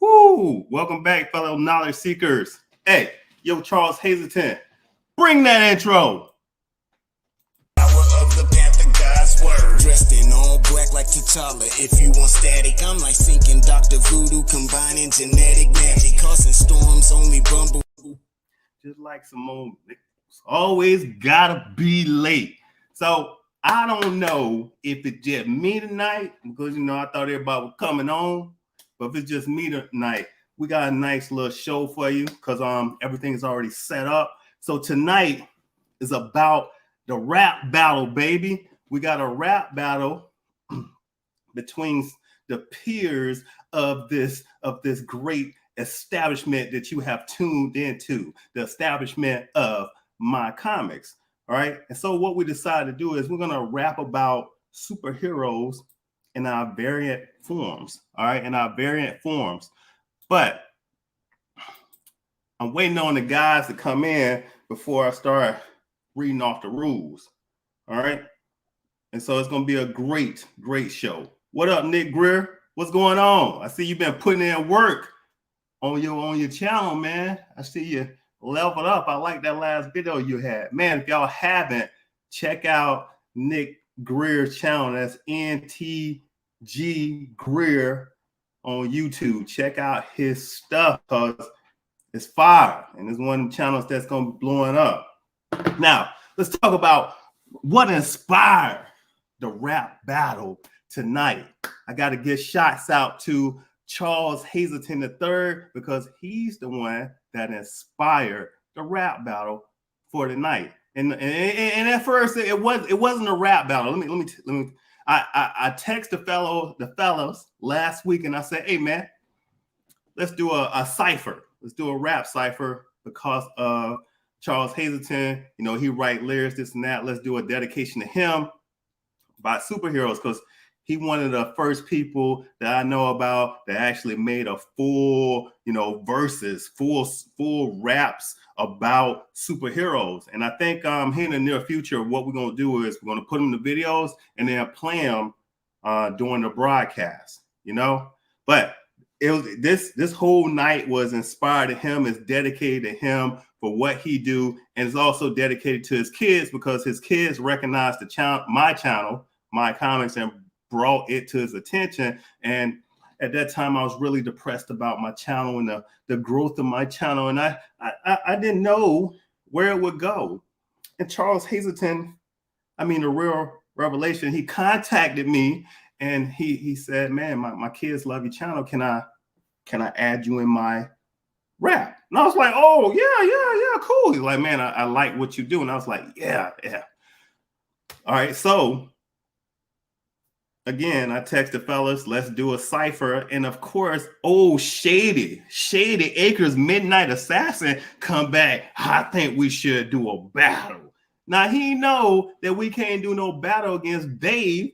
Woo! Welcome back, fellow knowledge seekers. Hey, yo, Charles Hazleton, bring that intro. Dressed in all black like T'Challa. If you want static, I'm like sinking Dr. Voodoo, combining genetic magic, causing storms, only bumble. Just like Simone, always gotta be late. So I don't know if it's just me tonight, because I thought everybody was coming on. But if it's just me tonight, we got a nice little show for you because everything is already set up. So tonight is about the rap battle, baby. We got a rap battle between the peers of this great establishment that you have tuned into, the establishment of My Comics. All right. And so what we decided to do is we're going to rap about superheroes in our variant forms. All right. In our variant forms. But I'm waiting on the guys to come in before I start reading off the rules. All right. And so it's going to be a great, great show. What up, Nick Greer? What's going on? I see you've been putting in work on your channel, man. I see you leveled up. I like that last video you had. Man, if y'all haven't, check out Nick Greer's channel. That's NTG Greer on YouTube. Check out his stuff because it's fire. And it's one of the channels that's going to be blowing up. Now, let's talk about what inspired the rap battle tonight. I got to give shots out to Charles Hazleton III because he's the one that inspired the rap battle for tonight. And at first it wasn't a rap battle. Let me. I text the fellows last week and I said, hey man, let's do a cipher. Let's do a rap cipher because of Charles Hazleton. He write lyrics, this and that. Let's do a dedication to him about superheroes because he one of the first people that I know about that actually made a full, verses, full raps about superheroes. And I think here in the near future, what we're going to do is we're going to put them in the videos and then play them during the broadcast, But it was this whole night was inspired to him, is dedicated to him for what he do, and it's also dedicated to his kids because his kids recognized my channel, My Comics, and brought it to his attention. And at that time I was really depressed about my channel and the growth of my channel, and I didn't know where it would go. And Charles Hazleton, the real revelation, he contacted me and he said, man, my kids love your channel, can I add you in my rap? And I was like, oh yeah, cool. He's like, man, I like what you do. And I was like, yeah. All right, so again, I texted fellas, let's do a cipher. And of course, Shady Acres Midknight Assassin come back. I think we should do a battle. Now he know that we can't do no battle against Dave,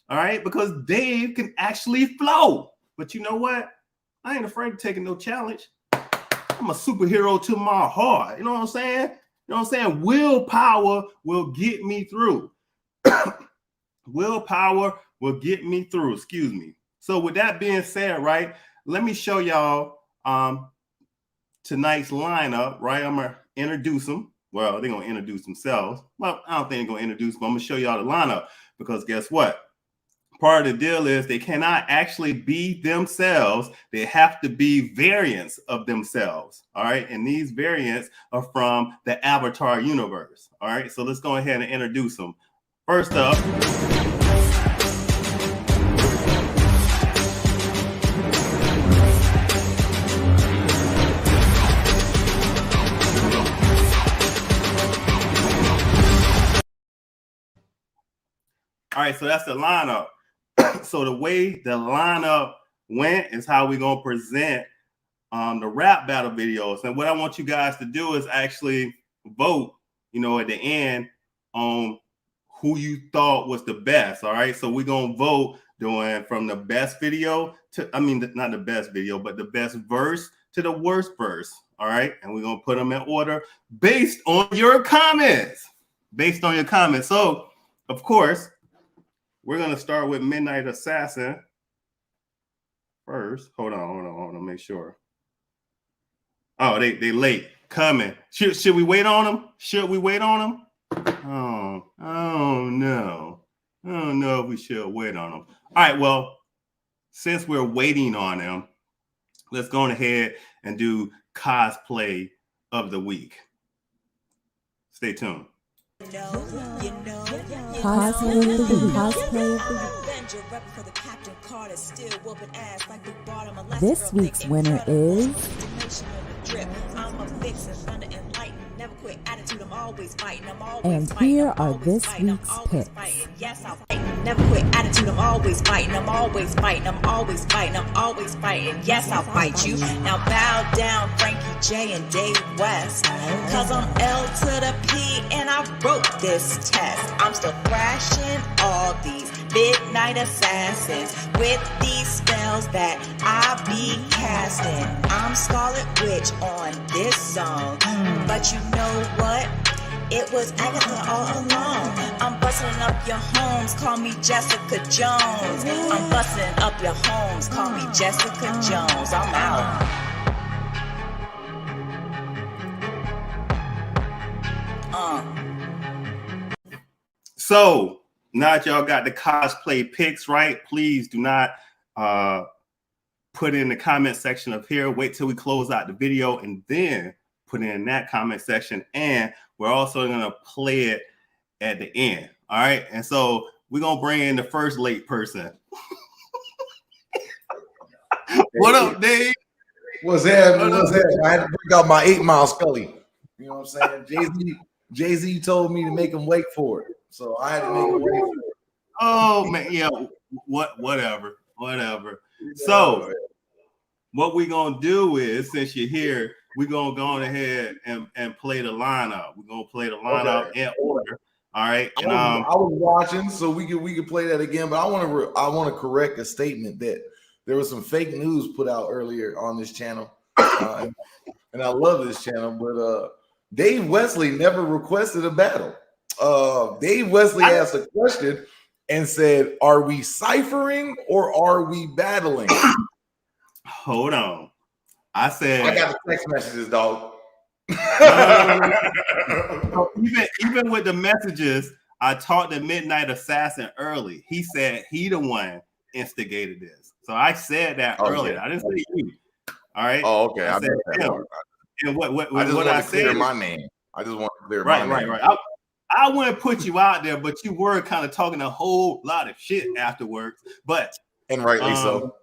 all right, because Dave can actually flow. But you know what? I ain't afraid of taking no challenge. I'm a superhero to my heart. You know what I'm saying? Willpower will get me through. Willpower will get me through. Excuse me. So with that being said, right, let me show y'all tonight's lineup, right? I'm gonna introduce them. Well, they're gonna introduce themselves. Well, I don't think they're gonna introduce, but I'm gonna show y'all the lineup because guess what? Part of the deal is they cannot actually be themselves. They have to be variants of themselves. All right. And these variants are from the Avatar universe. All right. So let's go ahead and introduce them. First up. All right. So that's the lineup. So the way the lineup went is how we're going to present the rap battle videos. And what I want you guys to do is actually vote, at the end on who you thought was the best. All right. So we're going to vote doing from the best video to, not the best video, but the best verse to the worst verse. All right. And we're going to put them in order based on your comments. So, of course, we're going to start with Midknight Assassin first. Hold on. Make sure. Oh, they late coming. Should we wait on them? Oh, no. I don't know if we should wait on them. All right, well, since we're waiting on them, let's go ahead and do cosplay of the week. Stay tuned. Cosplay of the week. This week's winner is and here are this week's picks. Never quit attitude, I'm always fighting, I'm always fighting, I'm always fighting, I'm always fighting. Yes, I'll fight you. Now bow down, Frankjayy and Dave West. Cause I'm L to the P and I wrote this test. I'm still thrashing all these Midknight Assassins with these spells that I be casting. I'm Scarlet Witch on this song. But you know what? It was Agatha all along. I'm busting up your homes, call me Jessica Jones. I'm busting up your homes, call me Jessica Jones. I'm out. So now that y'all got the cosplay picks, right? Please do not put in the comment section of here. Wait till we close out the video and then put in that comment section. And we're also going to play it at the end. All right. And so we're going to bring in the first late person. What up, Dave? What's happening? I had to bring out my 8 Mile Scully. You know what I'm saying? Jay-Z told me to make him wait for it. So I had to make him wait for it. Oh, man. Yeah. Whatever. So what we're going to do is, since you're here, we're going to go on ahead and play the lineup. We're going to play the lineup in order. All right. And I was watching, so we could play that again. But I want to correct a statement that there was some fake news put out earlier on this channel, and I love this channel. But Dave Wesley never requested a battle. Dave Wesley asked a question and said, "Are we ciphering or are we battling?" Hold on. I said I got the text messages, dog. No. Even with the messages, I talked to Midknight Assassin early. He said he the one instigated this. So I said that earlier. I didn't say you. All right. Oh, okay. I said him. And what I said, my name. I just want to clear my name. Right. I wouldn't put you out there, but you were kind of talking a whole lot of shit afterwards. And rightly so.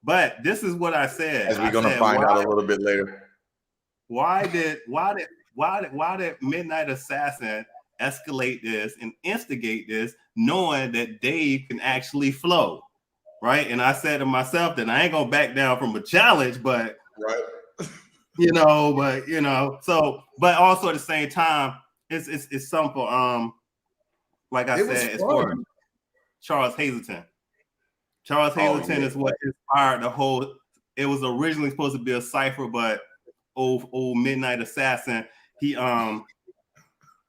But this is what I said. As we're gonna find out a little bit later. Why did Midknight Assassin escalate this and instigate this, knowing that Dave can actually flow, right? And I said to myself that I ain't gonna back down from a challenge, but right, So, but also at the same time, it's something for like I said, it's for Charles Hazleton. Charles Hazleton is what inspired the whole. It was originally supposed to be a cipher, but old Midknight Assassin, he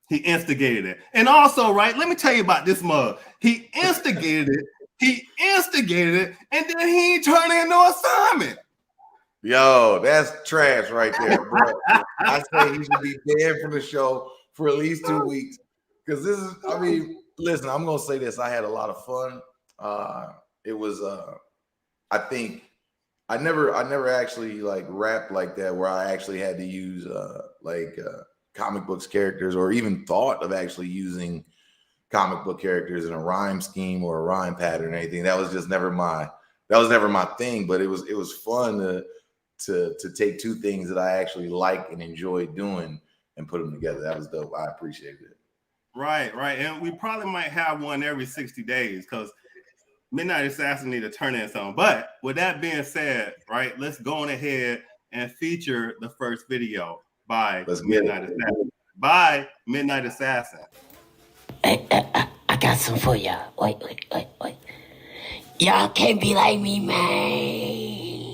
instigated it. And also, right, let me tell you about this mug. He instigated it. He instigated it, and then he ain't turning in no assignment. Yo, that's trash right there, bro. I say he should be banned from the show for at least 2 weeks. Because this is, I mean, listen, I'm gonna say this. I had a lot of fun. It was I think I never actually like rapped like that where I actually had to use comic books characters or even thought of actually using comic book characters in a rhyme scheme or a rhyme pattern or anything. That was never my thing, but it was fun to take two things that I actually like and enjoy doing and put them together. That was dope. I appreciated it. Right. And we probably might have one every 60 days because Midknight Assassin need to turn in something. But with that being said, right, let's go on ahead and feature the first video by Midknight Assassin. By Midknight Assassin. Hey, I got some for y'all. Wait. Y'all can't be like me, man.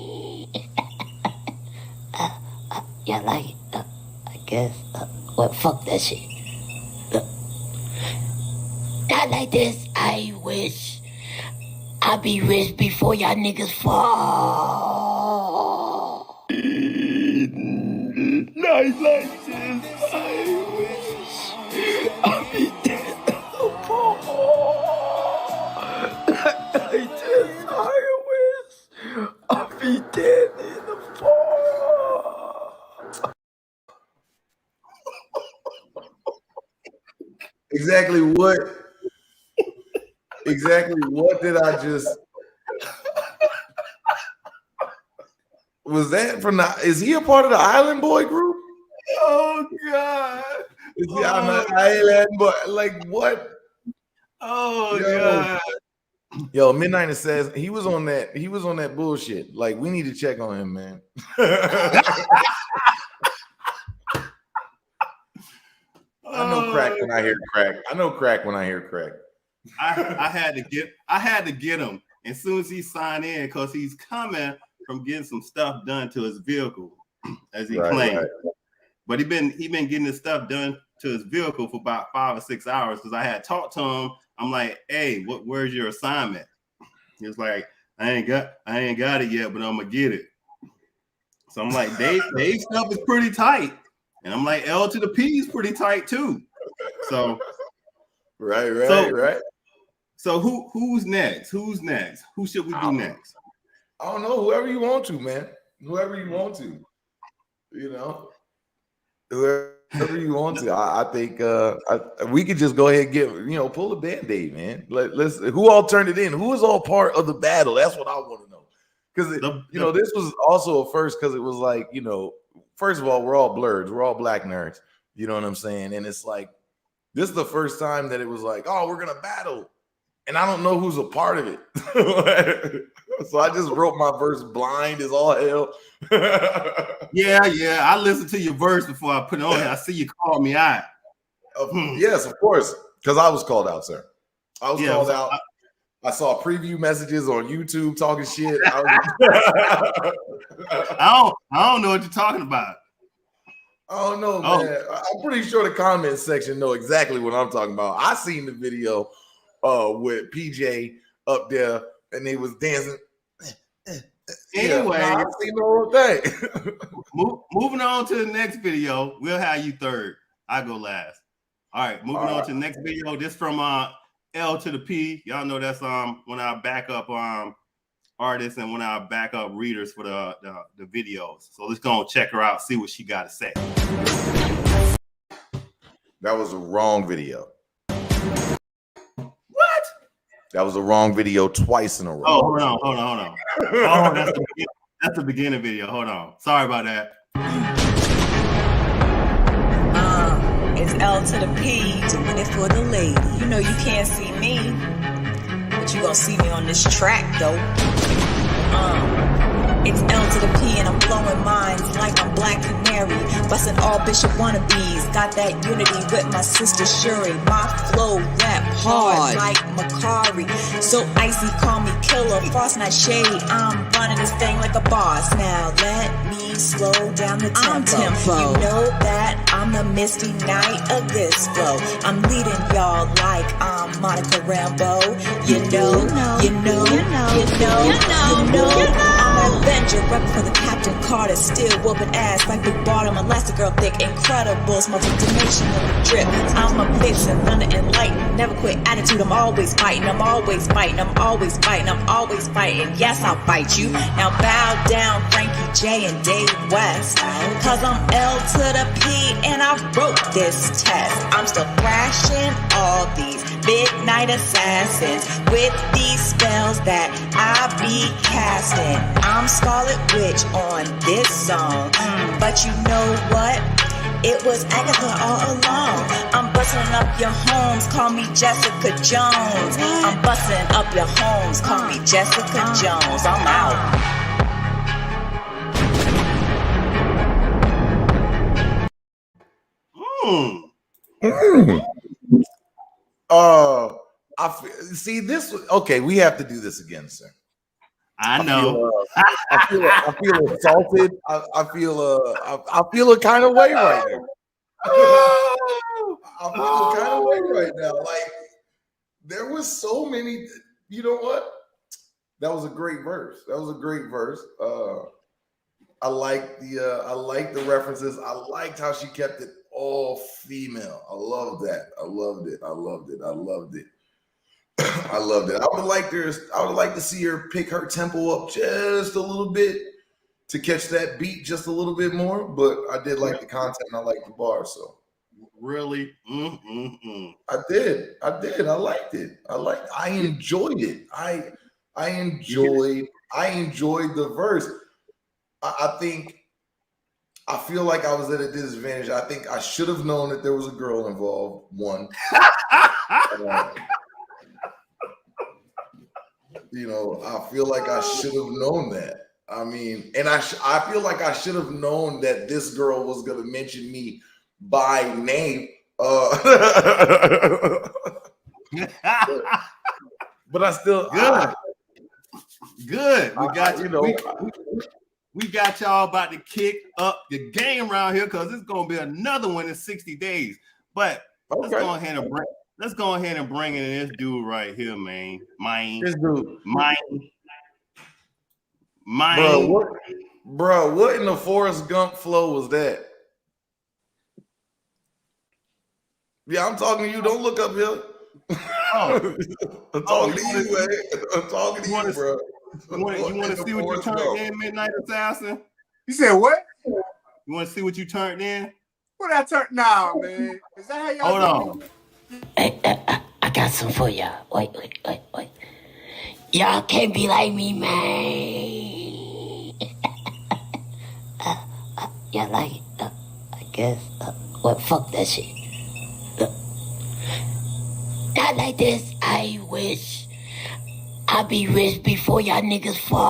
Y'all like it? I guess. Well, fuck that shit. Not like this. I wish I'd be rich before y'all niggas fall. Not like this. I wish I'd be dead in the fall. Like this. I wish I'd be dead in the fall. Exactly what did I just was that from is he a part of the Island Boy group? Oh God. Is he on the Island Boy? Like what? Oh God. Yo, Midknight Assassin, he was on that bullshit. Like we need to check on him, man. I know crack when I hear crack. I know crack when I hear crack. I had to get him as soon as he signed in because he's coming from getting some stuff done to his vehicle, as he claimed. Right. But he been getting his stuff done to his vehicle for about 5 or 6 hours because I had talked to him. I'm like, hey, where's your assignment? He was like, I ain't got it yet, but I'm gonna get it. So I'm like, Dave stuff is pretty tight. And I'm like, L to the P is pretty tight too. So right. So who's next? Who should we do next? I don't know. Whoever you want to, man. Whoever you want to. You know, whoever you want to. I think we could just go ahead and get, pull a Band-Aid, man. Let's who all turned it in? Who was all part of the battle? That's what I want to know. Because this was also a first because it was like, first of all, we're all blurs, we're all black nerds. You know what I'm saying? And it's like this is the first time that it was like, oh, we're gonna battle. And I don't know who's a part of it. So I just wrote my verse blind as all hell. Yeah. I listened to your verse before I put it on. I see you called me out. Yes, of course. Because I was called out, sir. I was called out. I saw preview messages on YouTube talking shit. I don't know what you're talking about. I don't know, man. I'm pretty sure the comment section know exactly what I'm talking about. I seen the video with PJ up there and they was dancing. Anyway, I seen the whole thing. Moving on to the next video. We'll have you third. I go last. All right, moving on to the next video. This from L to the P. Y'all know that's one of our backup artists and one of our backup readers for the videos. So let's go and check her out, see what she got to say. That was a wrong video. What? That was a wrong video twice in a row. Oh, hold on. Oh, that's the beginning video. Hold on. Sorry about that. It's L to the P, doing it for the lady. You know you can't see me, but you gonna see me on this track though. It's L to the P and I'm blowing minds like I'm Black Canary. Busting all Bishop wannabes. Got that unity with my sister Shuri. My flow rap hard like Macari. So icy, call me killer. Frost not shade. I'm running this thing like a boss. Now let me slow down the tempo. You know that I'm the Misty Knight of this flow. I'm leading y'all like I'm Monica Rambeau. You know. I'm an Avenger, rep for the Captain Carter, still whooping ass like Big Bottom, Elastigirl thick, Incredibles, multi-dimensional drip. I'm a vixen, thunder and lightning, never quit attitude. I'm always fighting, I'm always fighting, I'm always fighting, I'm always fighting. Yes, I'll fight you. Now bow down, Frankjayy and Dave West, cause I'm L to the P and I wrote this test. I'm still thrashing all these Midknight Assassins with these spells that I be casting. I'm Scarlet Witch on this song, but you know what? It was Agatha all along. I'm busting up your homes, call me Jessica Jones. I'm busting up your homes, call me Jessica Jones. I'm out. See this. Okay, we have to do this again, sir. I know. I feel assaulted. I feel a kind of way right now. I feel a kind of way right now. Like there was so many. You know what? That was a great verse. I like the references. I liked how she kept it all female. I love that. I loved it. I would like to see her pick her tempo up just a little bit to catch that beat just a little bit more. But I did like the content and I liked the bar. So really, I did. I liked it. I enjoyed it. I enjoyed the verse. I feel like I was at a disadvantage. I think I should have known that there was a girl involved. One. I feel like I should have known that. I mean, and I feel like I should have known that this girl was going to mention me by name. But I still good. We got you. We got y'all about to kick up the game around here because it's gonna be another one in 60 days. But let's go ahead and bring in this dude right here, man. This dude. Bro, what in the Forrest Gump flow was that? Yeah, I'm talking to you. Don't look up here. I'm talking to you, man. I'm talking to you, bro. You want to see what you turned in, Midknight Assassin? You said what? You want to see what you turned in? What I turned? Nah, man. Is that how y'all? Hold on. Hey, I got some for y'all. Wait. Y'all can't be like me, man. Y'all like it? I guess. Fuck that shit. Not like this. I wish I be rich before y'all niggas fall.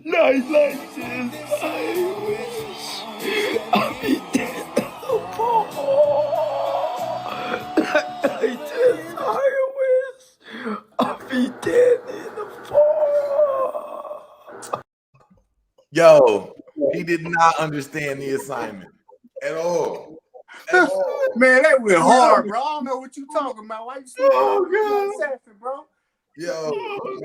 Not like this. I wish I be dead in the fall. Not like this. I wish I be dead in the fall. Yo, he did not understand the assignment at all. Man, that went hard, bro. I don't know what you talking about. Why you saying assassin, bro? Yo,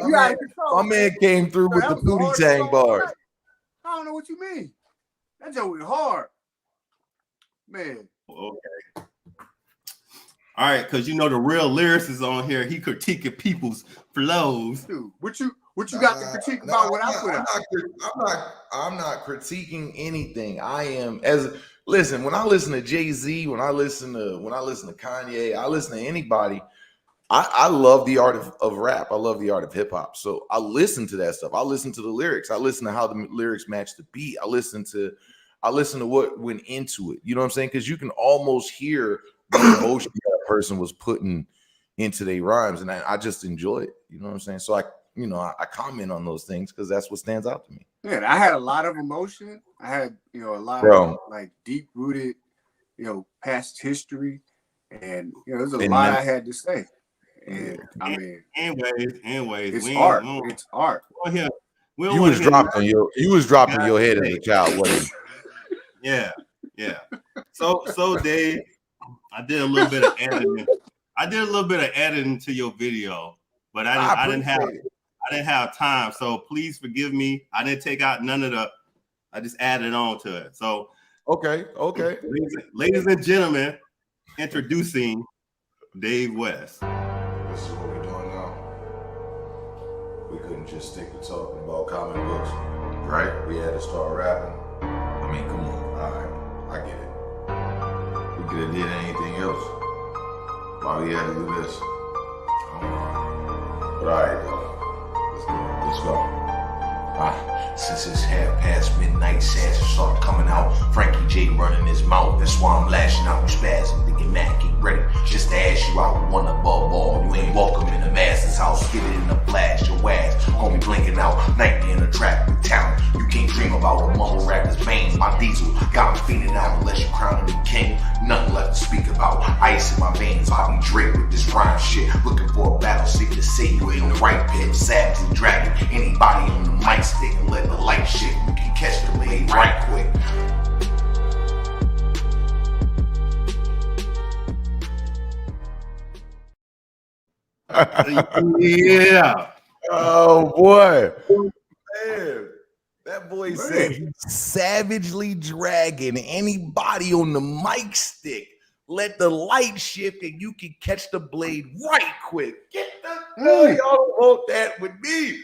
my man came through with the booty tang bars. I don't know what you mean. That joke went hard, man. Okay. All right, because you know the real lyricist on here. He critiquing people's flows. Dude, what you got to critique about what I put out? I'm not critiquing anything. I am listen, when I listen to Jay-Z, when I listen to Kanye, I listen to anybody, I love the art of rap. I love the art of hip hop. So I listen to that stuff. I listen to the lyrics. I listen to how the lyrics match the beat. I listen to what went into it. You know what I'm saying? Because you can almost hear the emotion that person was putting into their rhymes, and I just enjoy it. You know what I'm saying? So I comment on those things because that's what stands out to me. Yeah, I had a lot of emotion. I had, a lot of like deep rooted, past history, and there's a lot I had to say. And I mean, anyways, it's art. It's art. You was dropping your head as a child, wasn't you? Yeah. So Dave, I did a little bit of editing. To your video, but I didn't have time. So please forgive me. I didn't take out none of I just added on to it. So okay. Ladies and gentlemen, introducing Dave West. This is what we're doing now. We couldn't just stick to talking about comic books, right? We had to start rapping. I mean, come on. All right, I get it. We could have did anything else. Why we had to do this? I don't know. But all right, though. Let's go. Since it's half past Midknight Assassin start coming out, Frankjayy running his mouth. That's why I'm lashing out. You spazzing, thinking Mac, get ready. Just to ask you out, one above all. You ain't welcome in the master's house. Get it in the flash, your ass. Call me blinking out. Nightly in the trap with talent. You can't dream about a mumble rapper's veins. My diesel got me feeding out unless you crowning me king. Nothing left to speak about. Ice in my veins, Bobby Drake with this rhyme shit. Looking for a battle, sick to say you in the right pit. Savage and dragon. Anybody on the mic stick and let the light shit. You can catch the blade right quick. Yeah. Oh boy. Man. That boy said he's savagely dragging anybody on the mic stick. Let the light shift and you can catch the blade right quick. Get the hell, y'all don't want that with me.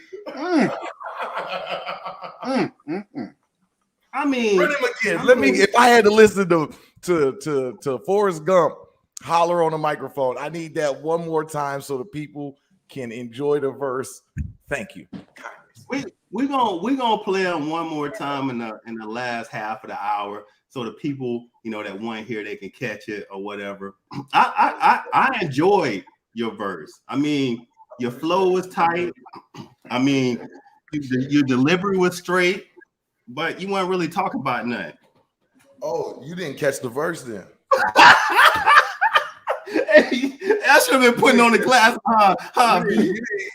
I mean, run him again. If I had to listen to Forrest Gump holler on a microphone, I need that one more time so the people can enjoy the verse. Thank you. We're gonna play them one more time in the last half of the hour, so the people that want to hear, they can catch it or whatever. I enjoyed your verse. I mean, your flow was tight. I mean, your delivery was straight, but you weren't really talking about nothing. Oh, you didn't catch the verse then. Hey, I should have been putting on the glass.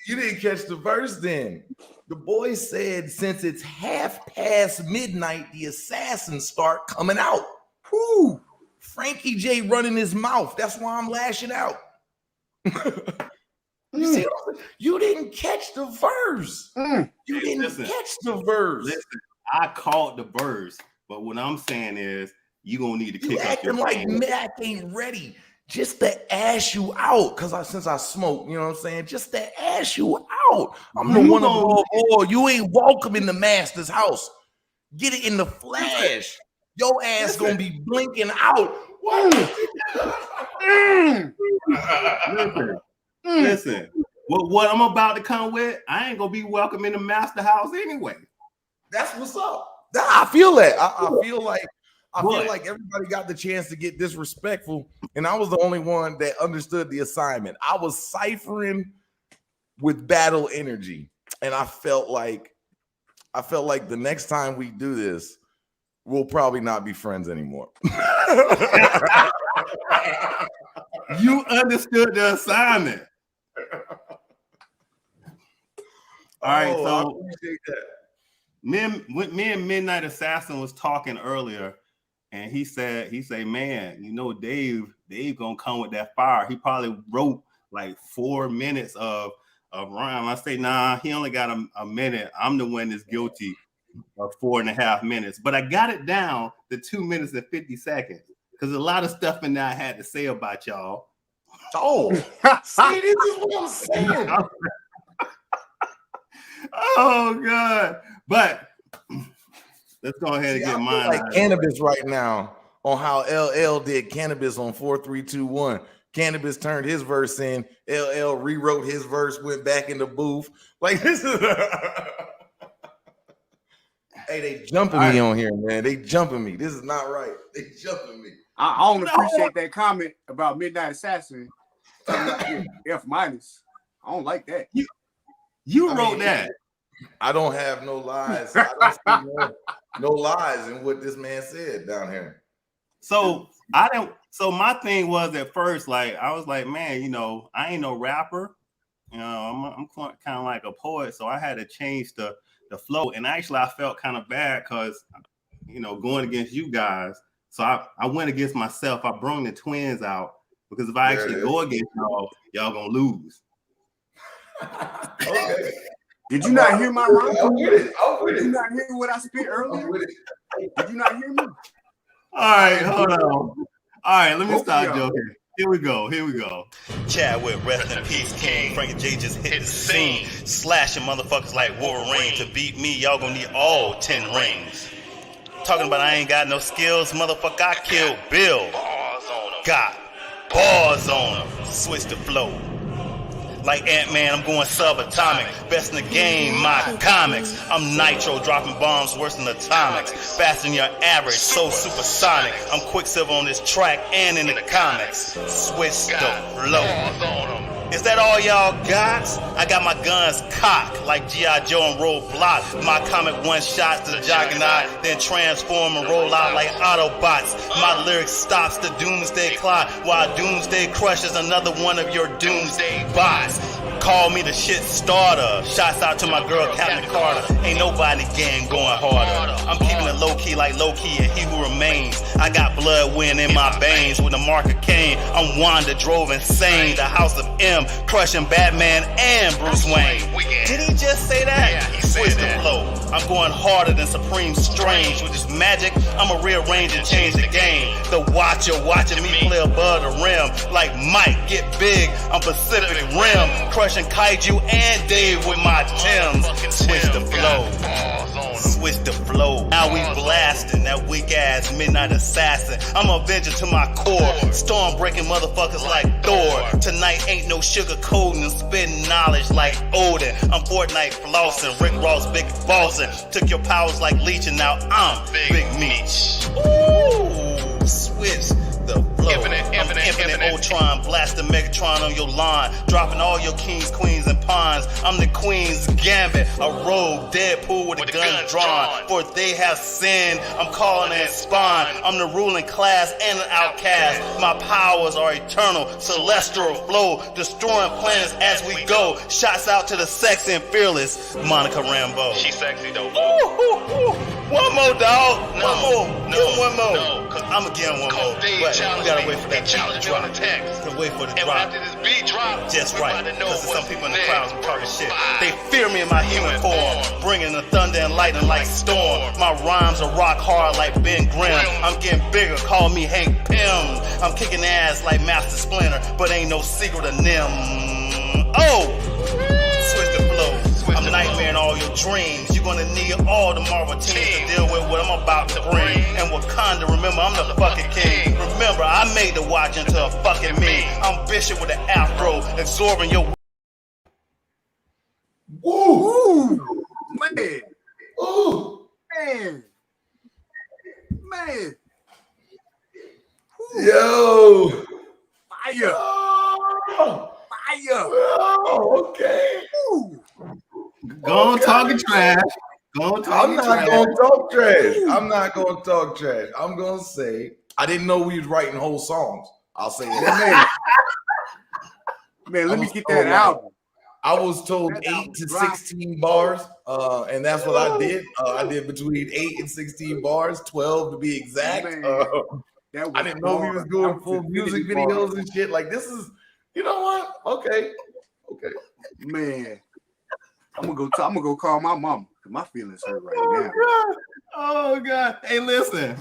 You didn't catch the verse then. The boy said, since it's half past midnight, the assassins start coming out. Whoo! Frankjayy running his mouth. That's why I'm lashing out. You see, you didn't catch the verse. You didn't catch the verse. Listen, I caught the verse, but what I'm saying is, you gonna need to kick up your like Mac ain't ready. Just to ash you out, because since I smoke, you know what I'm saying? Just to ash you out. I'm the one above all. You ain't welcome in the master's house. Get it in the flash. Your ass gonna be blinking out. Listen. What I'm about to come with, I ain't gonna be welcome in the master house anyway. That's what's up. I feel that. I feel like everybody got the chance to get disrespectful, and I was the only one that understood the assignment. I was ciphering with battle energy, and I felt like the next time we do this, we'll probably not be friends anymore. You understood the assignment. All right, so I appreciate that. Me and Midknight Assassin was talking earlier. And he said, man, Dave gonna come with that fire. He probably wrote like 4 minutes of rhyme. I say, nah, he only got a minute. I'm the one that's guilty of 4.5 minutes. But I got it down to 2 minutes and 50 seconds because a lot of stuff in there I had to say about y'all. Oh, see, this is what I'm saying. Oh God, but. Let's go ahead and get mine. Like Cannabis right now on how LL did Cannabis on 4, 3, 2, 1. Cannabis turned his verse in. LL rewrote his verse, went back in the booth. Like this is. Hey, they jumping me on here, man. They jumping me. This is not right. They jumping me. I don't appreciate that comment about Midknight Assassin F minus. I don't like that. You wrote that. I don't have no lies. I don't see no lies in what this man said down here. So I didn't. So my thing was at first, like I was like, man, you know, I ain't no rapper. You know, I'm kind of like a poet, so I had to change the flow. And actually, I felt kind of bad because, you know, going against you guys. So I went against myself. I brought the twins out because if I actually go against y'all gonna lose. Okay. Did you not hear my rhyme? I'm with it. Did you not hear what I spit earlier? Did you not hear me? All right, hold on. All right, let me start joking. Here we go. Chad with Rest in Peace King. Frankjayy just hit the scene. Slashing motherfuckers like Wolverine. To beat me, y'all gonna need all 10 rings. Talking about I ain't got no skills, motherfucker, I killed Bill. Got bars on him. Switch the flow. Like Ant-Man, I'm going subatomic. Best in the game, my comics. I'm nitro, dropping bombs worse than atomics. Faster than your average, so supersonic. I'm Quicksilver on this track and in the comics. Switch the flow. Is that all y'all got? I got my guns cocked like G.I. Joe and Roadblock. My comic one shots to the juggernaut, then transform and roll out like Autobots. My lyrics stops the doomsday clock, while doomsday crushes another one of your doomsday bots. Call me the shit starter. Shots out to my girl Captain Carter. Ain't nobody gang going harder. I'm keeping it low key like low key and he who remains. I got blood wind in my veins with a mark of Cain. I'm Wanda drove insane. The House of M crushing Batman and Bruce Wayne. Did he just say that? Yeah, he switched the flow. I'm going harder than Supreme Strange. With this magic, I'ma rearrange and change the game. The Watcher watching me play above the rim. Like Mike, get big, I'm Pacific Rim. Crushing Kaiju and Dave with my Timbs. Switch the flow. Switch the flow. Now we blasting that weak ass Midknight Assassin. I'm a Avenger to my core. Storm breaking motherfuckers like Thor. Tonight ain't no sugar coating and spitting knowledge like Odin. I'm Fortnite flossing. Rick Ross big bossing. Took your powers like leeching. Now I'm Big Meech. Ooh, switch the flow. Infinite Ultron, blasting Megatron on your line, dropping all your kings, queens, and pawns. I'm the Queen's Gambit, a rogue Deadpool with a gun drawn. For they have sinned, I'm calling it spawn. I'm the ruling class and an outcast. My powers are eternal, celestial flow, destroying planets as we go. Shots out to the sexy and fearless Monica Rambeau. She sexy though. One more, dog. One more. No, I'ma get one more. But we gotta wait for that beat to drop. Wait for the drop. After this beat drop, just right. Because there's some people in the crowd who talking shit. They fear me in my human form, bringing the thunder and lightning like storm. My rhymes are rock hard like Ben Grimm. I'm getting bigger, call me Hank Pym. I'm kicking ass like Master Splinter, but ain't no secret to them. Oh, switch the flow. I'm nightmaring all your dreams. You're gonna need all the Marvel teams to deal with what I'm about to bring. And Wakanda, remember, I'm the fucking king. Remember, I made the watch into a fucking me. I'm Bishop with an afro, absorbing your... Woo! Man! Ooh! Man! Woo. Yo! Fire! Oh. Fire! Oh, okay. Woo. Go on talking trash. I'm not gonna talk trash. I'm not gonna talk trash. I'm gonna say I didn't know we was writing whole songs. I'll say that. Man, let me get that album. I was told 8 to 16 bars, and that's what I did. I did between 8 and 16 bars, 12 to be exact. I didn't know we was doing full music videos and shit. Like, this is, you know what? Okay. Man, I'm gonna go call my mama because my feelings hurt right now. God. Oh God! Hey, listen.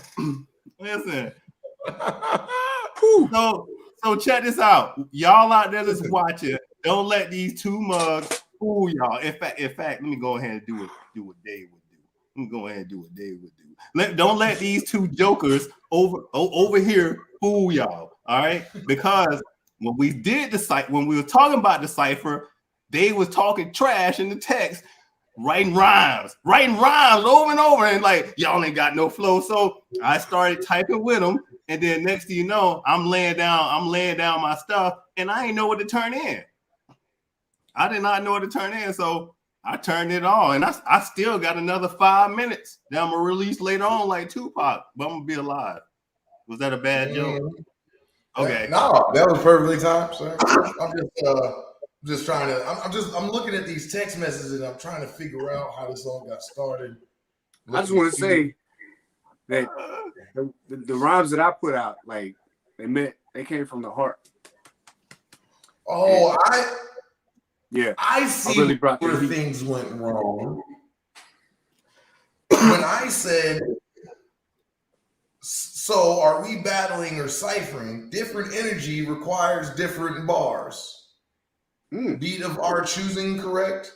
So check this out, y'all out there that's watching. Don't let these two mugs fool y'all. In fact, let me go ahead and do what Dave would do. Don't let these two jokers over here fool y'all. All right, because when we were talking about the cipher, they was talking trash in the text, writing rhymes over and over, and like, y'all ain't got no flow. So I started typing with them, And then next thing you know, I'm laying down my stuff, and I ain't know what to turn in. I did not know what to turn in, so I turned it on, and I still got another 5 minutes that I'm gonna release later on, like Tupac, but I'm gonna be alive. Was that a bad joke? Okay. No, that was perfectly timed, sir. I'm just trying to. I'm looking at these text messages, and I'm trying to figure out how this all got started. I just want to say that the rhymes that I put out, like they came from the heart. Oh, yeah, I see really where things went wrong. When I said, so are we battling or ciphering? Different energy requires different bars. Beat of our choosing, correct?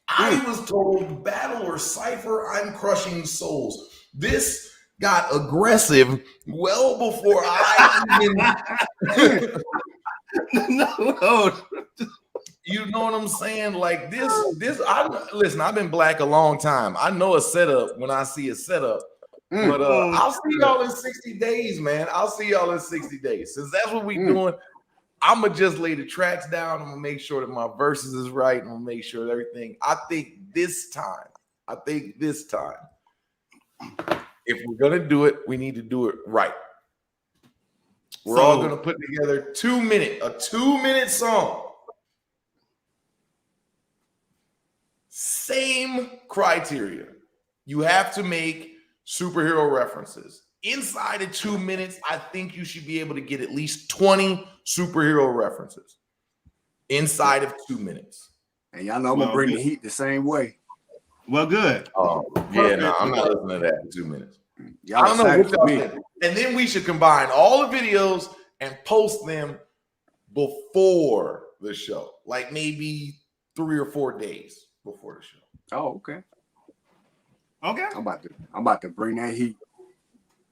I was told battle or cipher, I'm crushing souls. This got aggressive well before I even... No. You know what I'm saying? Like this. Listen, I've been black a long time. I know a setup when I see a setup. But I'll see y'all in 60 days, man. I'll see y'all in 60 days. Since that's what we doing, I'm going to just lay the tracks down. I'm going to make sure that my verses is right. I'm going to make sure that everything. I think this time, if we're going to do it, we need to do it right. We're all going to put together a 2-minute song. Same criteria. You have to make superhero references. Inside of 2 minutes, I think you should be able to get at least 20 superhero references inside of 2 minutes. And y'all know I'm going to bring the heat the same way. Well, good. Oh, yeah, no, I'm not listening to that in 2 minutes. I don't know what y'all think. And then we should combine all the videos and post them before the show, like maybe 3 or 4 days before the show. Oh, okay. Okay. I'm about to bring that heat.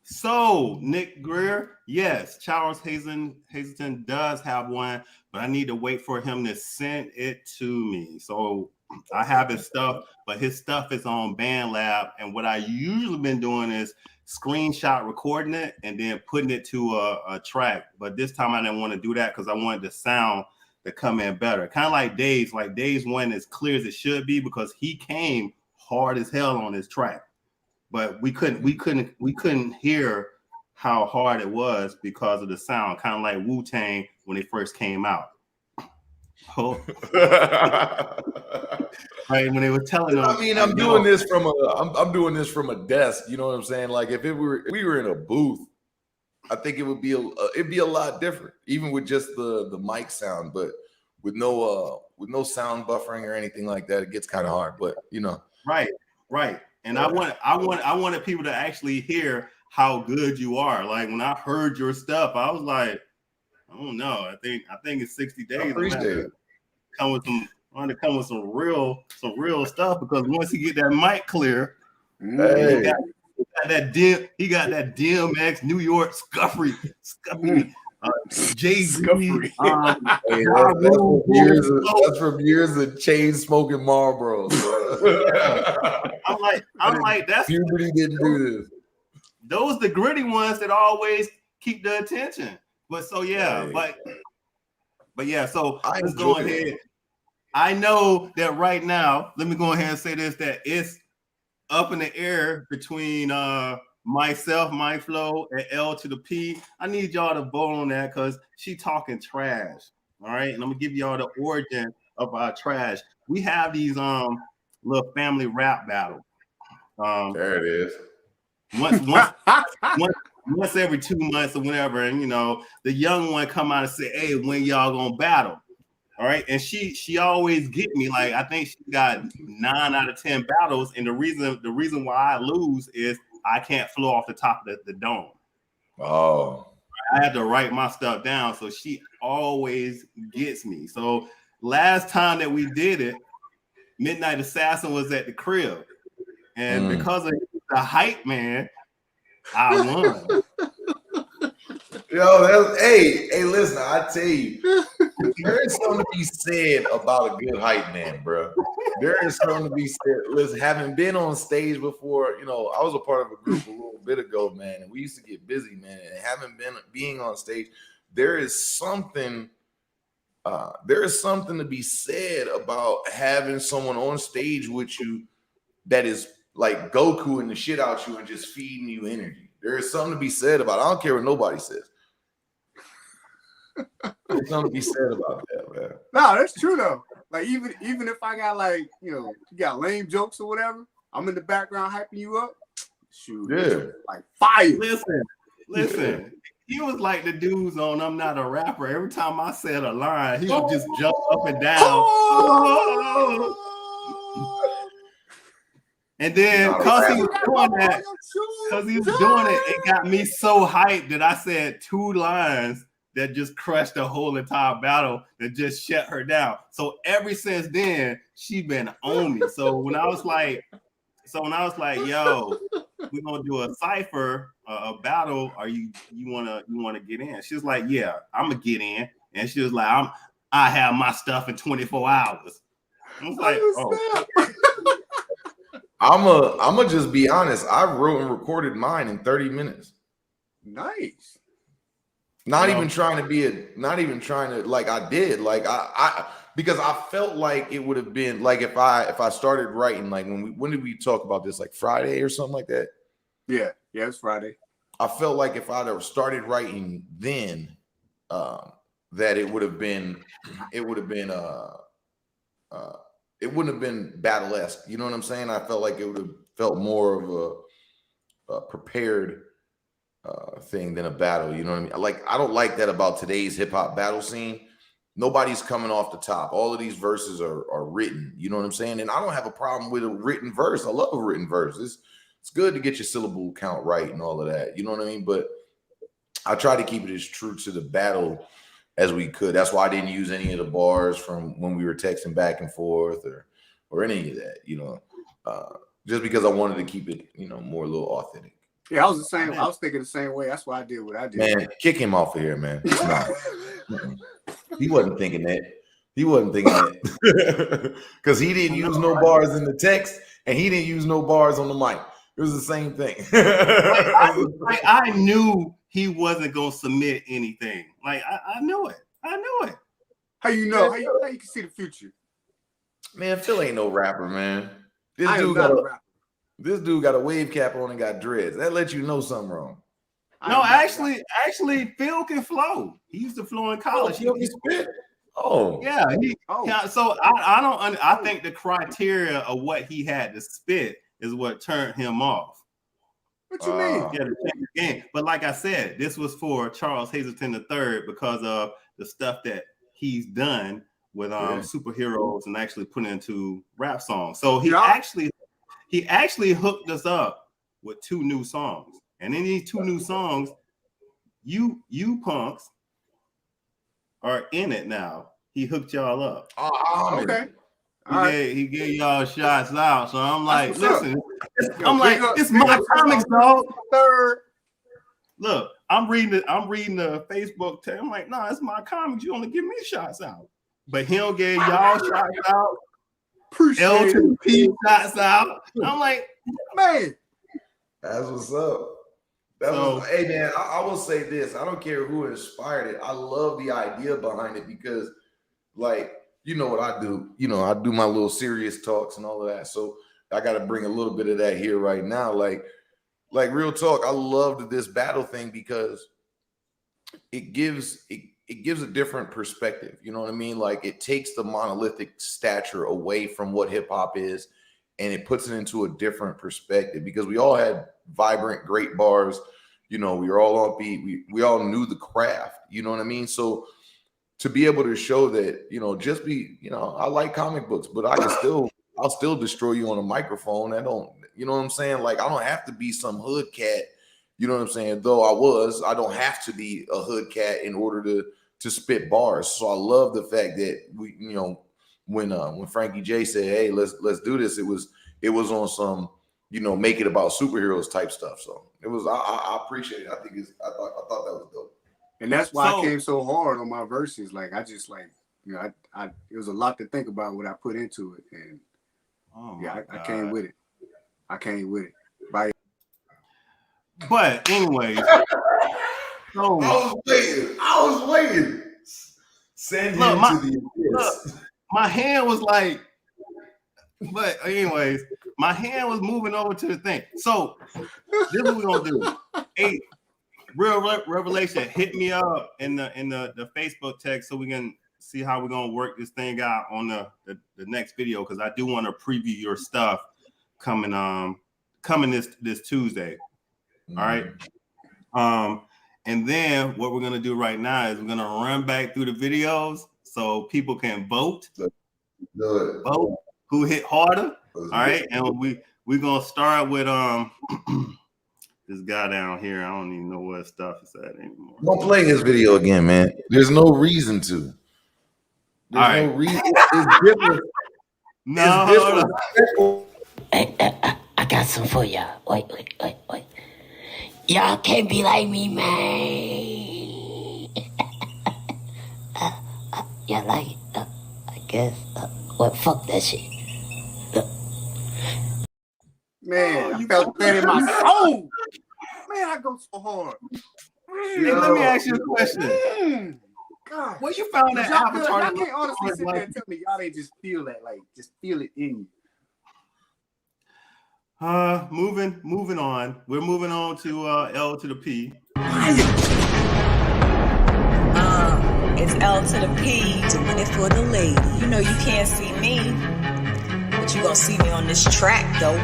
So, Nick Greer, yes, Charles Hazleton does have one, but I need to wait for him to send it to me. So I have his stuff, but his stuff is on BandLab. And what I usually been doing is screenshot recording it and then putting it to a track. But this time I didn't want to do that because I wanted the sound to come in better. Kind of like Dave's. Like Dave's one as clear as it should be because he came hard as hell on his track. But we couldn't hear how hard it was because of the sound, kind of like Wu-Tang when they first came out. Oh. Right, when they were telling them. I mean, I'm doing this from a desk. You know what I'm saying? Like if we were in a booth, I think it'd be a lot different, even with just the mic sound, but with no sound buffering or anything like that, it gets kind of hard. But you know, right. And I wanted people to actually hear how good you are. Like when I heard your stuff, I was like, I don't know. I think it's 60 days. I appreciate it. Come with some real stuff because once he get that mic clear, he got that DMX New York Scuffery. Jay-Z. That's from years of chain smoking Marlboro. I'm like that's puberty didn't do this. Those the gritty ones that always keep the attention. But so yeah, but yeah, so let's go ahead. I know that right now, let me go ahead and say this, that it's up in the air between myself, my flow, and L to the P. I need y'all to vote on that because she talking trash. All right. And I'm gonna give y'all the origin of our trash. We have these little family rap battles. There it is. Once every 2 months or whatever, and you know, the young one come out and say, hey, when y'all gonna battle? All right. And she always get me. Like I think she got 9 out of 10 battles. And the reason why I lose is I can't flow off the top of the dome. Oh, I had to write my stuff down. So she always gets me. So last time that we did it, Midknight Assassin was at the crib. And because of the hype man, I won. Yo, hey, listen, I tell you, There is something to be said about a good hype man, bro. There is something to be said. Listen, having been on stage before, you know, I was a part of a group a little bit ago, man, and we used to get busy, man. And having been being on stage, there is something to be said about having someone on stage with you that is like Goku and the shit out you and just feeding you energy. There is something to be said about it. I don't care what nobody says. There's something to be said about that, man. No, that's true though. Like even if I got like, you know, you got lame jokes or whatever, I'm in the background hyping you up. Shoot, yeah, like fire. Listen. He was like the dudes on I'm Not a Rapper. Every time I said a line, he would just jump up and down. And then because he was doing it, it got me so hyped that I said 2 lines that just crushed the whole entire battle that just shut her down. So ever since then, she been on me. So when I was like, yo, we're gonna do a cypher, a battle, or you wanna get in? She was like, yeah, I'm gonna get in. And she was like, I have my stuff in 24 hours. I was like, oh. I'm gonna just be honest. I wrote and recorded mine in 30 minutes. Nice. Not even trying to like I did. Like I because I felt like it would have been like if I started writing, like when did we talk about this? Like Friday or something like that? Yeah, it's Friday. I felt like if I'd have started writing then, that it wouldn't have been battle-esque. You know what I'm saying? I felt like it would have felt more of a prepared thing than a battle. You know what I mean? Like, I don't like that about today's hip-hop battle scene. Nobody's coming off the top. All of these verses are written. You know what I'm saying? And I don't have a problem with a written verse. I love a written verse. It's good to get your syllable count right and all of that. You know what I mean? But I try to keep it as true to the battle as we could. That's why I didn't use any of the bars from when we were texting back and forth or any of that, you know, just because I wanted to keep it, you know, more a little authentic. Yeah, I was the same. I was thinking the same way. That's why I did what I did. Man, kick him off of here, man. He wasn't thinking that. He wasn't thinking that because he didn't use no bars in the text and he didn't use no bars on the mic. It was the same thing. I knew he wasn't gonna submit anything. Like I knew it. How you know? How you can see the future? Man, Phil ain't no rapper, man. This dude got a wave cap on and got dreads. That lets you know something wrong. No, actually, Phil can flow. He used to flow in college. He spit. Oh, yeah. So I don't. I think the criteria of what he had to spit is what turned him off. What you mean? Yeah, to change the game. But like I said, this was for Charles Hazleton III because of the stuff that he's done with superheroes and actually put into rap songs. So he actually hooked us up with 2 new songs. And in these 2 new songs, you punks are in it now. He hooked y'all up. Okay. He gave y'all shots out. So I'm like, listen, it's my comics, dog. Look, I'm reading the Facebook tag. I'm like, nah, it's my comics. You only give me shots out. But he don't give y'all shots out. L2P shots out. I'm like, man. That's what's up. Hey man, I will say this. I don't care who inspired it. I love the idea behind it because, like, you know what I do. You know, I do my little serious talks and all of that. So I got to bring a little bit of that here right now. Like real talk. I loved this battle thing because it gives a different perspective. You know what I mean? Like, it takes the monolithic stature away from what hip hop is, and it puts it into a different perspective because we all had vibrant, great bars. You know, we were all on beat. We all knew the craft. You know what I mean? So to be able to show that, you know, just be, you know, I like comic books, but I'll still destroy you on a microphone. You know what I'm saying? Like, I don't have to be some hood cat. You know what I'm saying? Though I don't have to be a hood cat in order to spit bars. So I love the fact that we, you know, when Frankjayy said, "Hey, let's do this," it was on some, you know, make it about superheroes type stuff. So it was. I appreciate it. I thought that was dope. And that's why I came so hard on my verses. Like I just like, you know, I it was a lot to think about what I put into it, and I came with it. I came with it. But anyways, so I was waiting. Send him to the abyss. My hand was like, but anyways, my hand was moving over to the thing. So this is what we're gonna do. Hey, Real Revelation, hit me up in the Facebook text so we can see how we're gonna work this thing out on the next video, because I do want to preview your stuff coming this Tuesday. All right. And then what we're gonna do right now is we're gonna run back through the videos so people can vote who hit harder. All right, and we're gonna start with this guy down here. I don't even know what stuff is at anymore. Don't play his video again, man. There's no reason to. There's no reason. It's different. No, I got some for y'all. Wait. Y'all can't be like me, man. Y'all like it? I guess. Fuck that shit. Man, I felt that in my soul. Man, I go so hard. Hey, let me ask you a question. God. Where you found that avatar? Y'all can't honestly sit there and tell me y'all ain't just feel that, like just feel it in you. Moving on. We're moving on to L to the P. It's L to the P, doing it for the lady. You know you can't see me, but you gonna see me on this track though.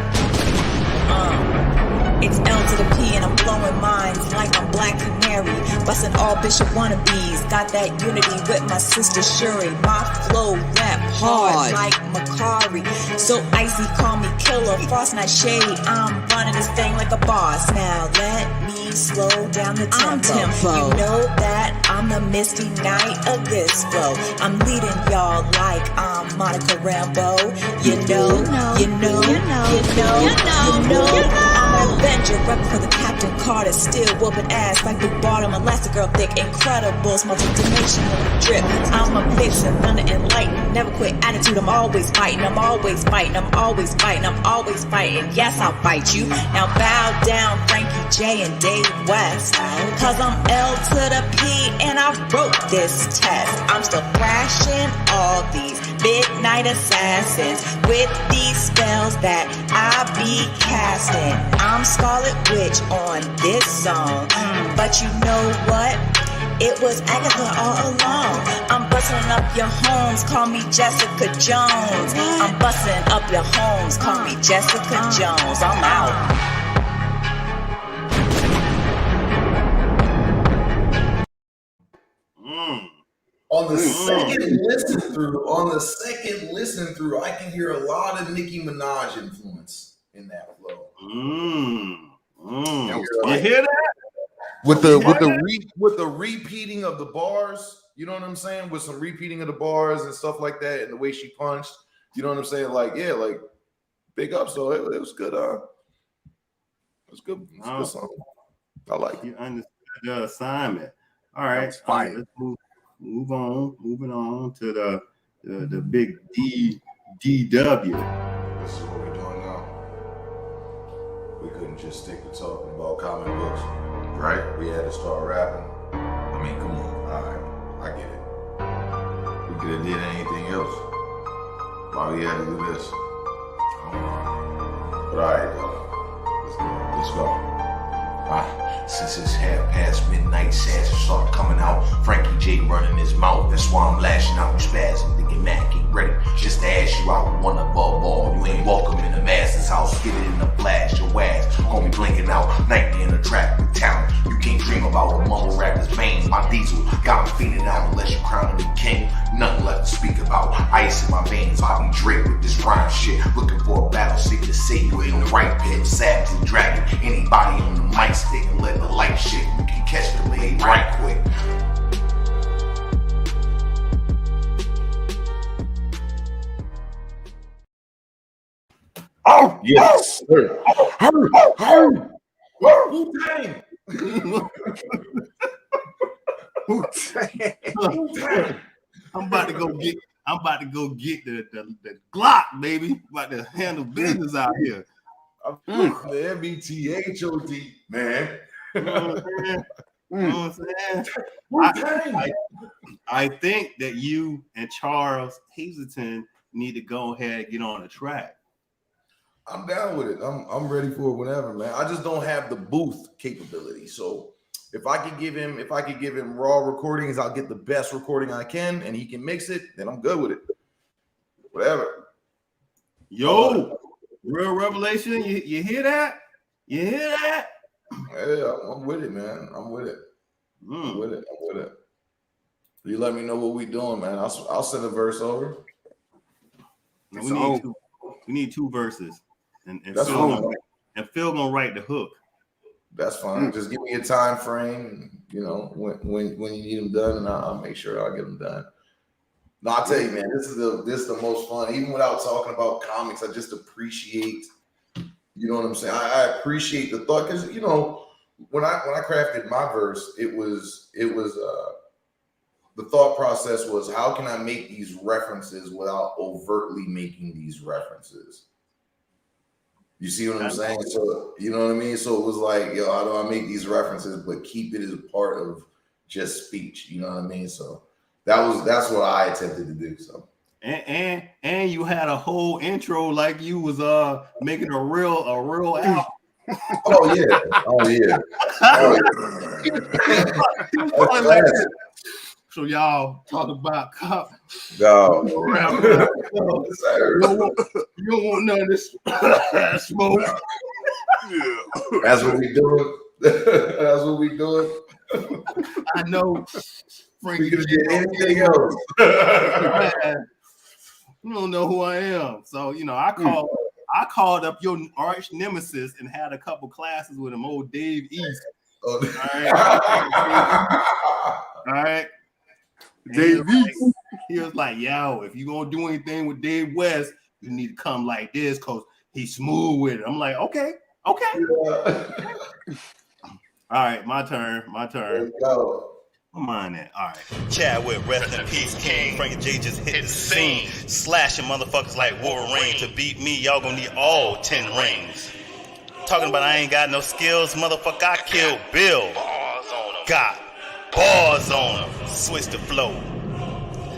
It's L to the P and I'm blowing minds like I'm Black Canary. Busting all Bishop wannabes. Got that unity with my sister Shuri. My flow rap hard like Macari. So icy, call me killer. Frost not shade. I'm running this thing like a boss. Now let me slow down the tempo. You know that I'm the Misty Knight of this flow. I'm leading y'all like I'm Monica Rambeau. You know. I'm Avenger, rep for the Captain Carter, still whooping ass like Big Bottom, Elastigirl thick, Incredibles, multi-dimensional drip. I'm a vixen, thunder and lightning, never quit attitude. I'm always fighting, I'm always fighting, I'm always fighting, I'm always fighting. Yes, I'll fight you. Now bow down, Frankjayy and Dave West, cause I'm L to the P and I wrote this test. I'm still thrashing all these Midknight Assassins with these spells that I be casting. I'm Scarlet Witch on this song, but you know what? It was Agatha all along. I'm busting up your homes, call me Jessica Jones. I'm busting up your homes, call me Jessica Jones. I'm out. On the second listen through, I can hear a lot of Nicki Minaj influence in that flow. You hear that? With the repeating of the bars, you know what I'm saying? With some repeating of the bars and stuff like that, and the way she punched, you know what I'm saying? Like, yeah, like big up. So it was good. It was good. It was a good song. I like it. You understood the assignment. All right, let's moving on to the big DW. This is what we're doing now. We couldn't just stick to talking about comic books, right? We had to start rapping. I mean, come on. All right, I get it. We could have did anything else. Why we had to do this? I don't know. But all right, let's go. Since it's half past Midknight Assassin start coming out, Frankjayy running his mouth. That's why I'm lashing out, you spazzing, thinking Mac ain't ready. Just to ask you out, one above all. You ain't welcome in the master's house. Get it in the blast, your ass. Call me blinking out, nightly in the trap with talent. You can't dream about a mumble rapper's veins. My diesel got me feeding out unless you crowning me king. Nothing left to speak about. Ice in my veins, I be draped with this rhyme shit. Looking for a battle, sick to see you in the right pit. Savage and dragon, anybody on the mic stick and let the light shit. You can catch the lead right quick. Oh yes, sir. Wu-Tang. I'm about to go get the Glock, baby. About to handle business out here. The MBTHOD, man. You know what I'm saying? I think that you and Charles Hazleton need to go ahead and get on the track. I'm down with it. I'm ready for it whenever, man. I just don't have the booth capability. So if I could give him raw recordings, I'll get the best recording I can, and he can mix it, then I'm good with it. Whatever. Yo, real revelation. You hear that? You hear that? Yeah, I'm with it, man. I'm with it. I'm with it. You let me know what we doing, man. I'll send a verse over. We need two verses, and that's Phil gonna write the hook. That's fine. Just give me a time frame. You know when you need them done, and I'll make sure I'll get them done. No, I'll tell you, man. This is the most fun. Even without talking about comics, I just appreciate. You know what I'm saying? I appreciate the thought because when I crafted my verse, it was the thought process was how can I make these references without overtly making these references? You see what I'm saying? So you know what I mean? So it was like, yo, how do I make these references but keep it as a part of just speech? You know what I mean? So that's what I attempted to do. So and you had a whole intro like you was making a real album. Oh yeah. So y'all talk about cop. No. You don't want none of this smoke. Yeah. That's what we doing. That's what we doing. I know. We can get anything else. You don't know who I am. So, I called up your arch nemesis and had a couple classes with him, old Dave East. Oh. All right. Dave East. He was like, yo, if you gonna do anything with Dave West, you need to come like this because he's smooth with it. I'm like, okay. Yeah. All right, my turn. Let's go. Come on then. All right. Chadwick, rest in peace, King. Frankjayy just hit the scene. Slashing motherfuckers like Wolverine. To beat me, y'all gonna need all 10 rings. Talking about I ain't got no skills, motherfucker, I killed Bill. Got bars on him. Switch the flow.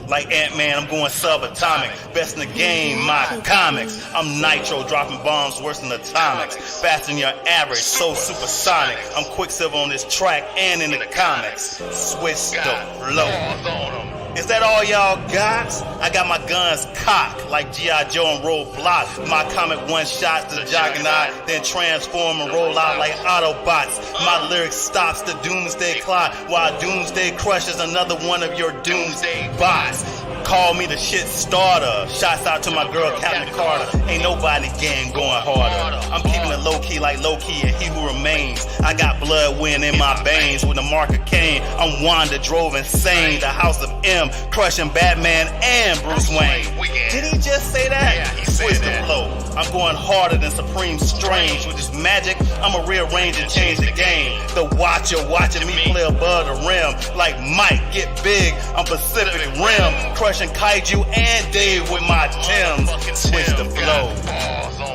Like Ant-Man, I'm going subatomic. Best in the game, my comics. I'm nitro, dropping bombs worse than atomics. Faster than your average, so supersonic. I'm Quicksilver on this track and in the comics. Switch the flow. Is that all y'all got? I got my guns cocked like G.I. Joe and Roadblock. My comic one shot to the juggernaut, then transform and roll out like Autobots. My lyrics stops the doomsday clock while doomsday crushes another one of your doomsday bots. Call me the shit starter. Shots out to my girl Captain Carter. Ain't nobody gang going harder. I'm keeping it low key like low key and he who remains. I got blood wind in my veins with a mark of Cain. I'm Wanda drove insane. The House of M crushing Batman and Bruce Wayne. Did he just say that? Yeah, he switched the flow. I'm going harder than Supreme Strange. With this magic, I'ma rearrange and change the game. The Watcher watching me play above the rim. Like Mike, get big, I'm Pacific Rim. Crushing Kaiju and Dave with my Timbs. Switch the flow.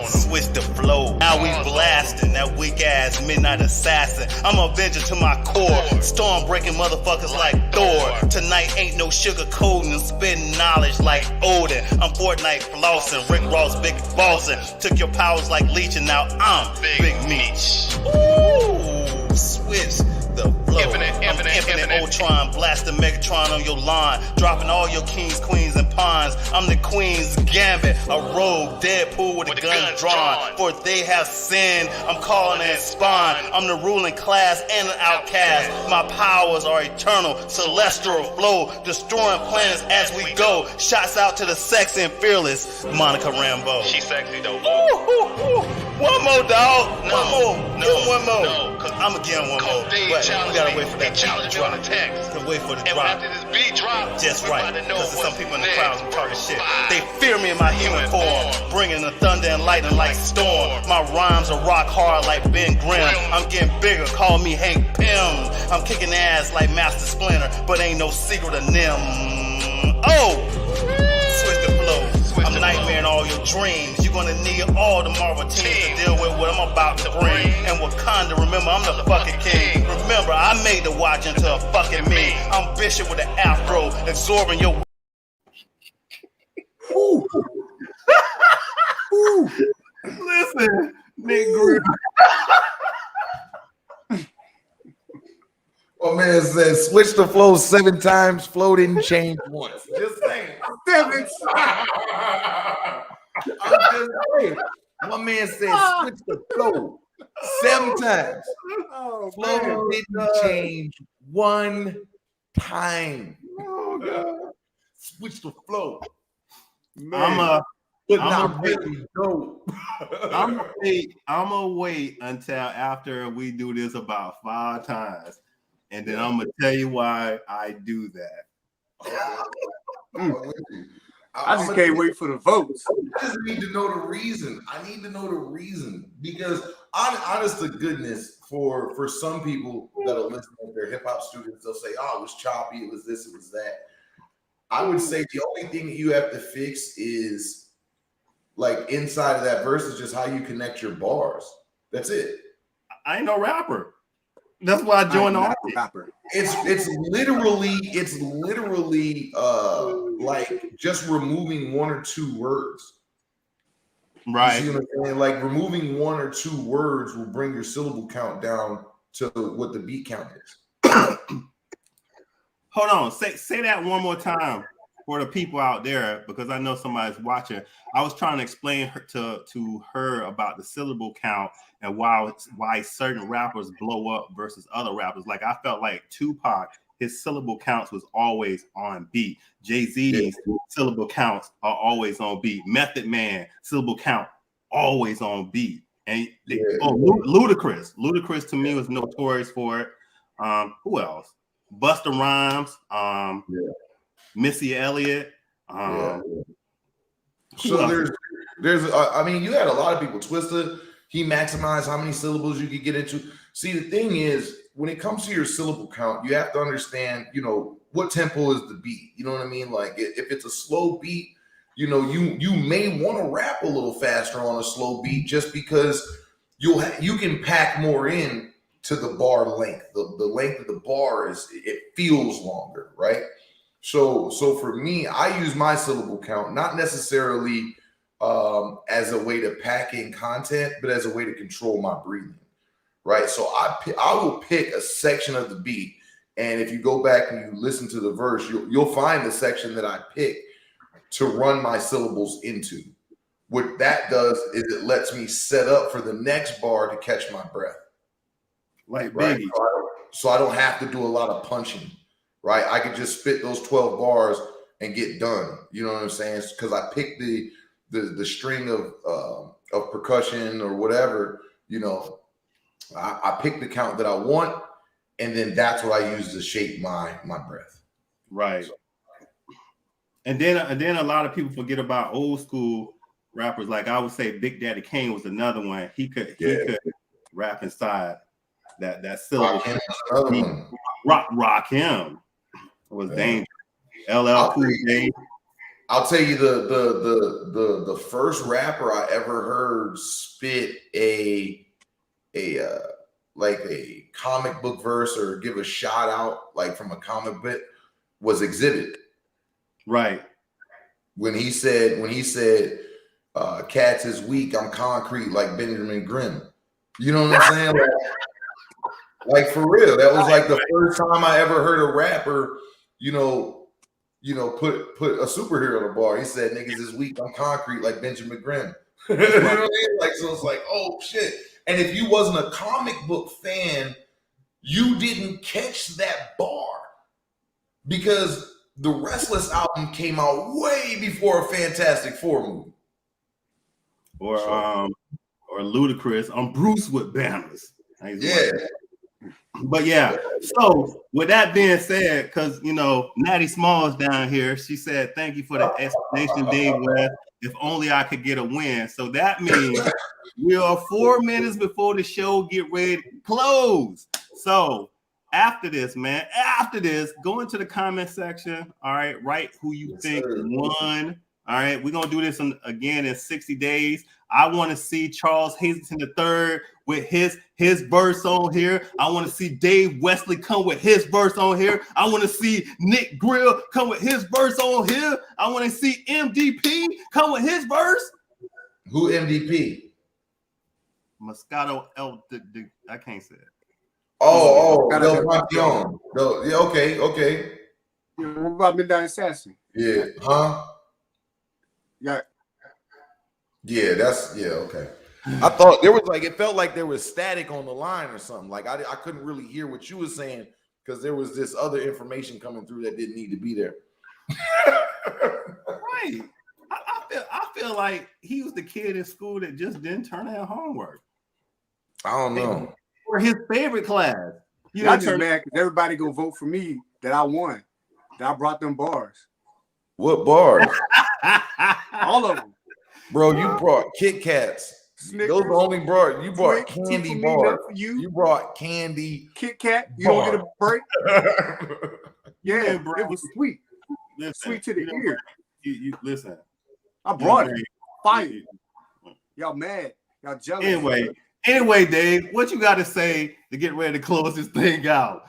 Switch the flow. Now we blasting that weak ass Midknight Assassin. I'm a Avenger to my core. Storm breaking motherfuckers like Thor. Tonight ain't no sugar coating and spitting knowledge like Odin. I'm Fortnite flossing. Rick Ross big bossing. Took your powers like leeching. Now I'm Big Meech. Ooh, switch the flow. Infinite Ultron, blasting Megatron on your line, dropping all your kings, queens, and pawns. I'm the Queen's Gambit, a rogue Deadpool with a gun drawn. For they have sinned, I'm calling it spawn. I'm the ruling class and an outcast. My powers are eternal, celestial flow, destroying planets as we go. Shots out to the sexy and fearless Monica Rambeau. She's sexy though. Ooh, ooh, ooh. One more, dog. One more. I'm gonna give him one more. But we gotta wait for that beat to drop. Wait for the drop. After this beat drop, just right. Because there's some people in the crowd who talking shit. They fear me in my human form, bringing the thunder and lightning like storm. My rhymes are rock hard like Ben Grimm. I'm getting bigger, call me Hank Pym. I'm kicking ass like Master Splinter, but ain't no secret of them. Oh! Switch the flow. I'm nightmaring all your dreams. You're gonna need all the Marvel teams to deal with what I'm about to bring. And Wakanda, remember, I'm the fucking king. Remember, I made the watch into a fucking me. I'm Bishop with an afro, absorbing your... Ooh. Ooh. Listen, nigga. Oh man says switch the flow 7 times, flow didn't change once. Just saying. 7 times. I'm just saying. My man said switch the flow 7 times. Oh, flow man. didn't change 1 time. Oh God. Switch the flow. Man. I'm gonna wait until after we do this about 5 times. And then I'm gonna tell you why I do that. I just can't wait for the votes. I just need to know the reason. I need to know the reason because, honest to goodness, for some people that are listening, they're hip hop students, they'll say, "Oh, it was choppy. It was this. It was that." I would say the only thing that you have to fix is like inside of that verse is just how you connect your bars. That's it. I ain't no rapper. That's why I joined the rapper. It's literally like just removing 1 or 2 words. Right. You see what I'm saying? Like removing 1 or 2 words will bring your syllable count down to what the beat count is. Hold on. Say that one more time for the people out there because I know somebody's watching. I was trying to explain to her about the syllable count and why certain rappers blow up versus other rappers. Like I felt like Tupac, his syllable counts was always on beat. Jay-Z's syllable counts are always on beat. Method Man syllable count always on beat. And Ludacris. Ludacris to me was notorious for it. Who else? Busta Rhymes. Missy Elliott. So there's I mean, you had a lot of people. Twista, he maximized how many syllables you could get into. See, the thing is, when it comes to your syllable count, you have to understand, what tempo is the beat. You know what I mean? Like if it's a slow beat, you may want to rap a little faster on a slow beat just because you can pack more in to the bar length. The length of the bar it feels longer, right? So for me, I use my syllable count not necessarily as a way to pack in content, but as a way to control my breathing, right? So I will pick a section of the beat, and if you go back and you listen to the verse, you'll find the section that I pick to run my syllables into. What that does is it lets me set up for the next bar to catch my breath, like right? Biggie. So I don't have to do a lot of punching. Right, I could just spit those 12 bars and get done. You know what I'm saying? Because I picked the string of percussion or whatever. I picked the count that I want, and then that's what I use to shape my breath. Right. So. And then a lot of people forget about old school rappers. Like I would say, Big Daddy Kane was another one. He could rap inside that syllable. Rock him. It was dangerous. LL Cool J. I'll tell you the first rapper I ever heard spit a comic book verse or give a shout out like from a comic book was Exhibit. Right. When he said cats is weak, I'm concrete like Benjamin Grimm. You know what I'm saying? Like for real. That was like the first time I ever heard a rapper put a superhero on the bar. He said, "Niggas is weak. I'm concrete like Benjamin Grimm." You know what I mean? Like, so it's like, oh shit. And if you wasn't a comic book fan, you didn't catch that bar because the Restless album came out way before a Fantastic Four movie. Or or Ludacris. I'm Bruce with banners. Yeah. But yeah, so with that being said, because you know, Natty Smalls down here, she said, thank you for the explanation, Dave West. If only I could get a win. So that means we are 4 minutes before the show get ready to close. So after this, man, go into the comment section. All right, write who you think won. All right, we're gonna do this again in 60 days. I want to see Charles Hazleton III with his verse on here. I want to see Dave Wesley come with his verse on here. I want to see Nick Grill come with his verse on here. I want to see MDP come with his verse. Who MDP? Moscato I can't say it. Del Pantheon. Yeah, okay. Yeah, what about Midknight Assassin? Yeah, huh? Yeah, okay. I thought there was it felt like there was static on the line or something. Like I couldn't really hear what you were saying because there was this other information coming through that didn't need to be there. Right. I feel like he was the kid in school that just didn't turn out homework. I don't know. Or his favorite class. I'm just mad because everybody go vote for me that I won. That I brought them bars. What bars? All of them. Bro, you brought Kit Kats. Snickers, those only brought you brought Twix, candy me, bars. you brought candy. Kit Kat. You don't get a break. Yeah, bro. It was sweet. Listen, sweet to the ear. You listen. I brought it. Fire. Y'all mad. Y'all jealous. Anyway, Dave, what you got to say to get ready to close this thing out?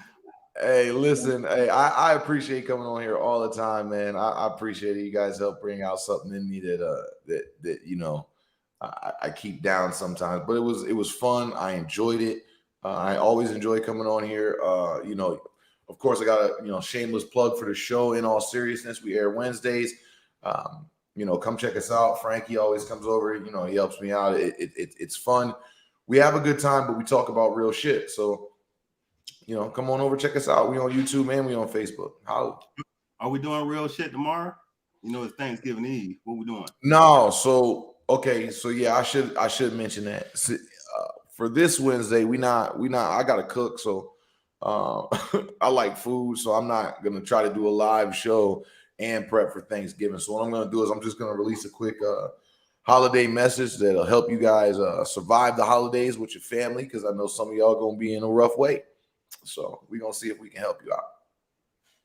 Hey, listen, I appreciate coming on here all the time, man. I appreciate it. You guys help bring out something in me that you know I keep down sometimes. But it was fun. I enjoyed it. I always enjoy coming on here. You know, of course, I got a shameless plug for the show. In all seriousness, we air Wednesdays. You know, come check us out. Frankjayy always comes over. You know, he helps me out. It's fun. We have a good time, but we talk about real shit. So, you know, come on over, check us out. We on YouTube and we on Facebook. How are we doing real shit tomorrow? You know, it's Thanksgiving Eve. What we doing? No, so okay, so yeah, I should mention that. For this Wednesday, we not. I gotta cook, so I like food, so I'm not gonna try to do a live show and prep for Thanksgiving. So what I'm gonna do is I'm just gonna release a quick holiday message that'll help you guys survive the holidays with your family, because I know some of y'all gonna be in a rough way. So we're gonna see if we can help you out.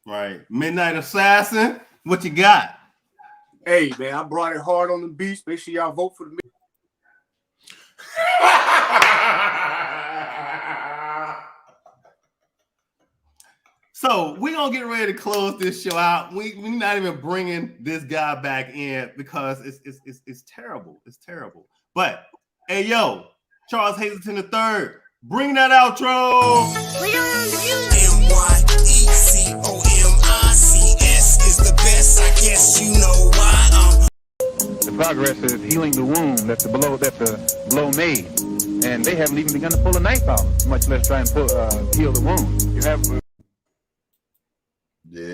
Right. Midknight Assassin, what you got? Hey man, I brought it hard on the beach. Make sure y'all vote for the So we're gonna get ready to close this show out. We're not even bringing this guy back in because it's terrible. It's terrible. But hey, yo, Charles Hazleton III, bring that outro. MYECOMICS is the best. I guess you know why. The progress is healing the wound that the blow made, and they haven't even begun to pull a knife out, much less try and heal the wound. You have